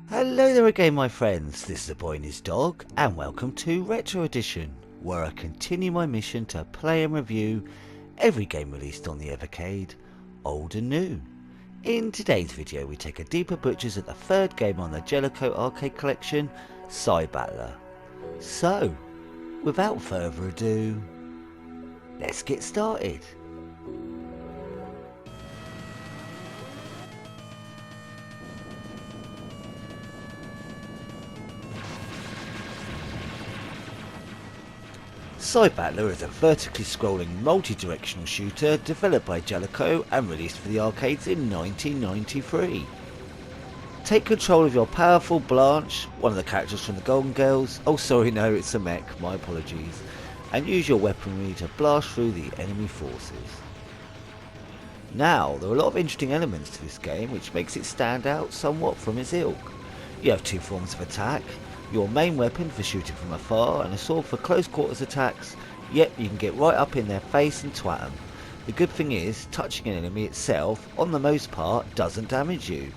Hello there again my friends, this is the boy and his dog and welcome to Retro Edition, where I continue my mission to play and review every game released on the Evercade, old and new. In today's video we take a deeper butchers at the third game on the Jaleco Arcade collection, Cybattler. So, without further ado, let's get started. Cybattler is a vertically scrolling multi-directional shooter developed by Jaleco and released for the arcades in 1993. Take control of your powerful Blanche, one of the characters from the Golden Girls, oh sorry no it's a mech, my apologies, and use your weaponry to blast through the enemy forces. Now there are a lot of interesting elements to this game which makes it stand out somewhat from its ilk. You have two forms of attack. Your main weapon for shooting from afar and a sword for close quarters attacks. Yep, you can get right up in their face and twat them. The good thing is, touching an enemy itself, on the most part, doesn't damage you.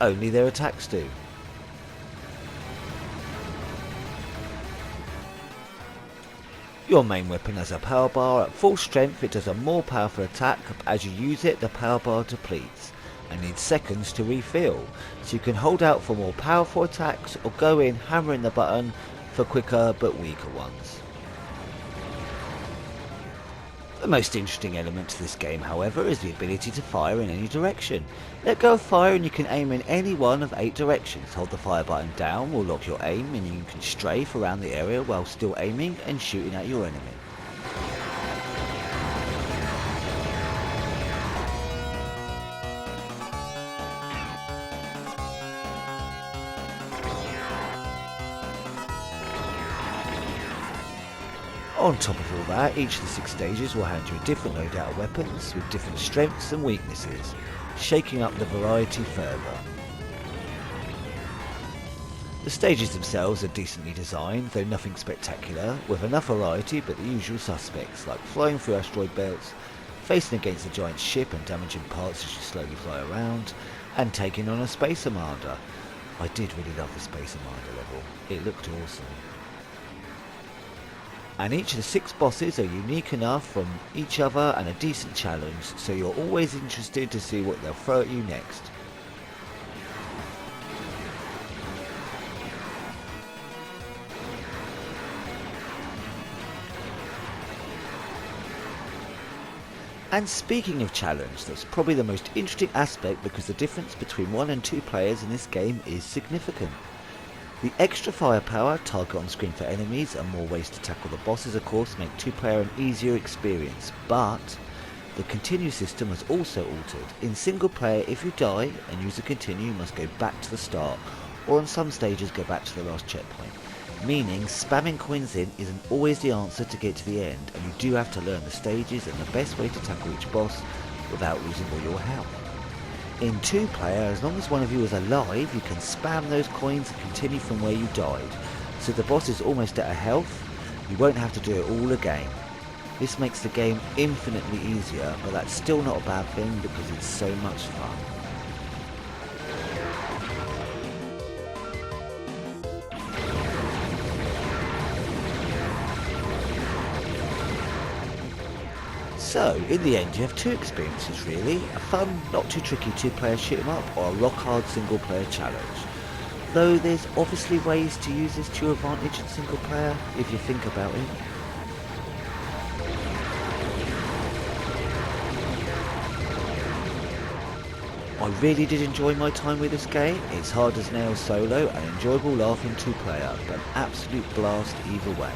Only their attacks do. Your main weapon has a power bar. At full strength it does a more powerful attack. As you use it, the power bar depletes and needs seconds to refill, so you can hold out for more powerful attacks or go in hammering the button for quicker but weaker ones. The most interesting element to this game however is the ability to fire in any direction. Let go of fire and you can aim in any one of 8 directions. Hold the fire button down will lock your aim and you can strafe around the area while still aiming and shooting at your enemy. On top of all that, each of the 6 stages will hand you a different loadout of weapons with different strengths and weaknesses, shaking up the variety further. The stages themselves are decently designed, though nothing spectacular, with enough variety but the usual suspects like flying through asteroid belts, facing against a giant ship and damaging parts as you slowly fly around, and taking on a Space Armada. I did really love the Space Armada level, it looked awesome. And each of the 6 bosses are unique enough from each other and a decent challenge, so you're always interested to see what they'll throw at you next. And speaking of challenge, that's probably the most interesting aspect because the difference between 1 and 2 players in this game is significant. The extra firepower, target on screen for enemies and more ways to tackle the bosses of course make 2-player an easier experience, but the continue system was also altered. In single player if you die and use the continue you must go back to the start, or on some stages go back to the last checkpoint, meaning spamming coins in isn't always the answer to get to the end and you do have to learn the stages and the best way to tackle each boss without losing all your health. In 2-player, as long as one of you is alive, you can spam those coins and continue from where you died. So if the boss is almost at a health, you won't have to do it all again. This makes the game infinitely easier, but that's still not a bad thing because it's so much fun. So, in the end you have 2 experiences really, a fun, not too tricky 2-player shoot 'em up or a rock hard single player challenge. Though there's obviously ways to use this to your advantage in single player, if you think about it. I really did enjoy my time with this game. It's hard as nails solo and enjoyable laugh in 2-player, but an absolute blast either way.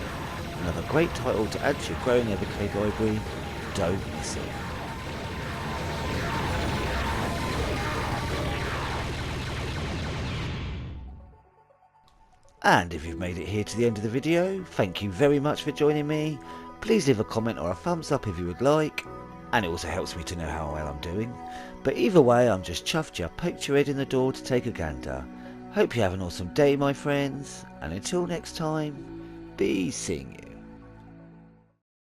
Another great title to add to your growing Evercade library. Don't miss it. And if you've made it here to the end of the video, thank you very much for joining me. Please leave a comment or a thumbs up if you would like, and it also helps me to know how well I'm doing. But either way, I'm just chuffed you poked your head in the door to take a gander. Hope you have an awesome day my friends, and until next time, be seeing you.